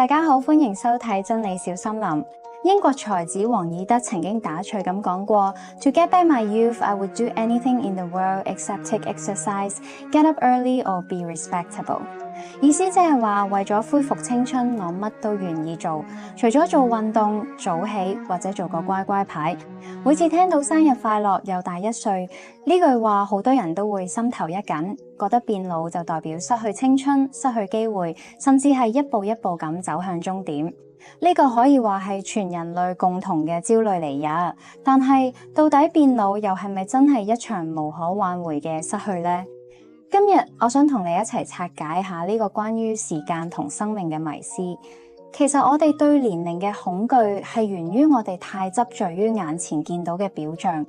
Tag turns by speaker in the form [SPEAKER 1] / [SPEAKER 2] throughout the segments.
[SPEAKER 1] 大家好，歡迎收睇真理小森林。英國才子王爾德曾經打趣咁講過 ：To get back my youth, I would do anything in the world except take exercise, get up early or be respectable。意思即係話，為咗恢復青春，我乜都願意做，除咗做運動、早起或者做個乖乖牌。每次聽到生日快樂又大1歲呢句話，好多人都會心頭一緊，覺得變老就代表失去青春、失去機會，甚至係一步一步咁走向終點。呢個可以話係全人類共同嘅焦慮嚟呀。但係到底變老又係咪真係一場無可挽回嘅失去呢？今日我想同你一齊拆解下呢個關於時間同生命嘅迷思。其實我哋對年齡嘅恐懼係源於我哋太執着於眼前見到嘅表象。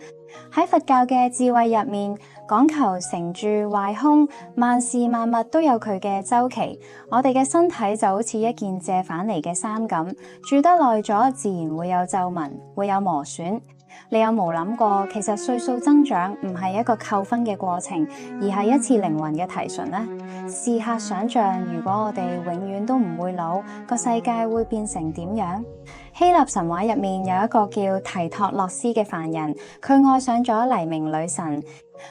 [SPEAKER 1] 喺佛教嘅智慧入面，講求成住壞空，萬事萬物都有佢嘅周期。我哋嘅身體就好似一件借返嚟嘅衫咁，住得耐咗，自然會有皺紋，會有磨損。你有冇諗過，其實歲數增長唔係一個扣分嘅過程，而係一次靈魂嘅提純呢？試下想象，如果我哋永遠都唔會老，個世界會變成點樣？希臘神話入面有一個叫提托洛斯嘅凡人，佢愛上咗黎明女神。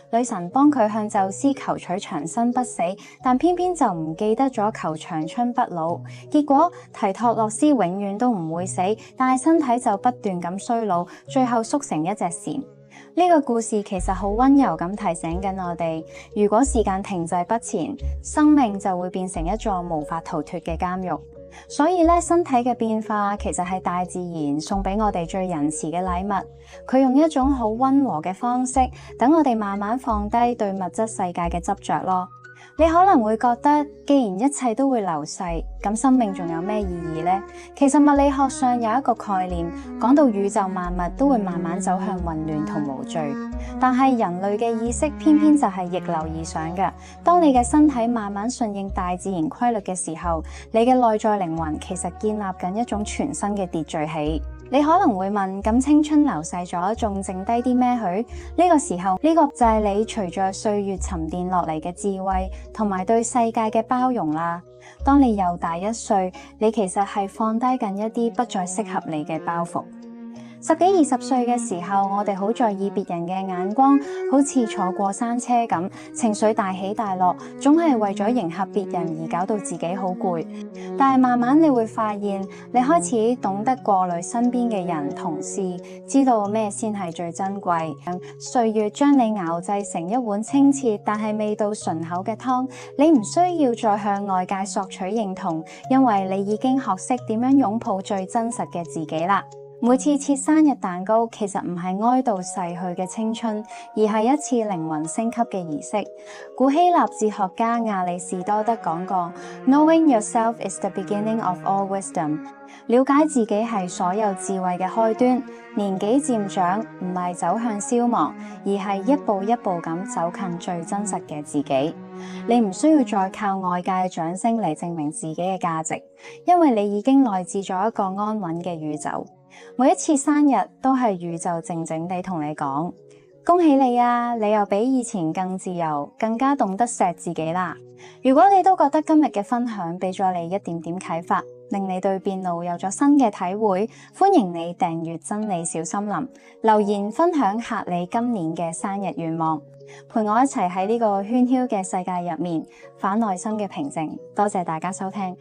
[SPEAKER 1] 女神幫佢向宙斯求取長生不死，但偏偏就唔記得咗求長春不老。結果提托洛斯永遠都唔會死，但係身體就不斷咁衰老，最後縮成一隻蟬。呢個故事其實好溫柔咁提醒緊我哋，如果時間停滯不前，生命就會變成一座無法逃脫嘅監獄。所以咧，身體嘅變化其實係大自然送俾我哋最仁慈嘅禮物。佢用一種好溫和嘅方式，等我哋慢慢放低對物質世界嘅執着咯。你可能會覺得，既然一切都會流逝，咁生命仲有咩意義呢？其實物理學上有一個概念，講到宇宙萬物都會慢慢走向混亂同無序，但係人類嘅意識偏偏就係逆流而上嘅。當你嘅身體慢慢順應大自然規律嘅時候，你嘅內在靈魂其實建立緊一種全新嘅秩序起。你可能會問，咁青春流逝咗，仲剩低啲咩去？呢個時候，呢個就係你隨着歲月沉澱落嚟嘅智慧，同埋對世界嘅包容啦。當你又大1歲，你其實係放低緊一啲不再適合你嘅包袱。10幾20歲嘅時候，我哋好在意別人嘅眼光，好似坐過山車咁，情緒大起大落，總係為咗迎合別人而搞到自己好攰。但係慢慢你會發現，你開始懂得過濾身邊嘅人同事，知道咩先係最珍貴。歲月將你熬製成一碗清澈但係味道醇厚嘅湯，你唔需要再向外界索取認同，因為你已經學識點樣擁抱最真實嘅自己啦。每次切生日蛋糕，其實唔係哀悼逝去嘅青春，而係一次靈魂升級嘅儀式。古希臘哲學家亞里士多德講過 ：Knowing yourself is the beginning of all wisdom。了解自己係所有智慧嘅開端。年紀漸長，唔係走向消亡，而係一步一步咁走近最真實嘅自己。你唔需要再靠外界嘅掌聲嚟證明自己嘅價值，因為你已經內置咗一個安穩嘅宇宙。每一次生日都係宇宙靜靜地同你講：恭喜你啊！你又比以前更自由，更加懂得錫自己啦。如果你都覺得今日嘅分享俾咗你一點點啟發，令你對變老有咗新嘅體會，歡迎你訂閱真理小森林，留言分享下你今年嘅生日願望，陪我一齊喺呢個喧囂嘅世界入面，反內心嘅平靜。多謝大家收聽。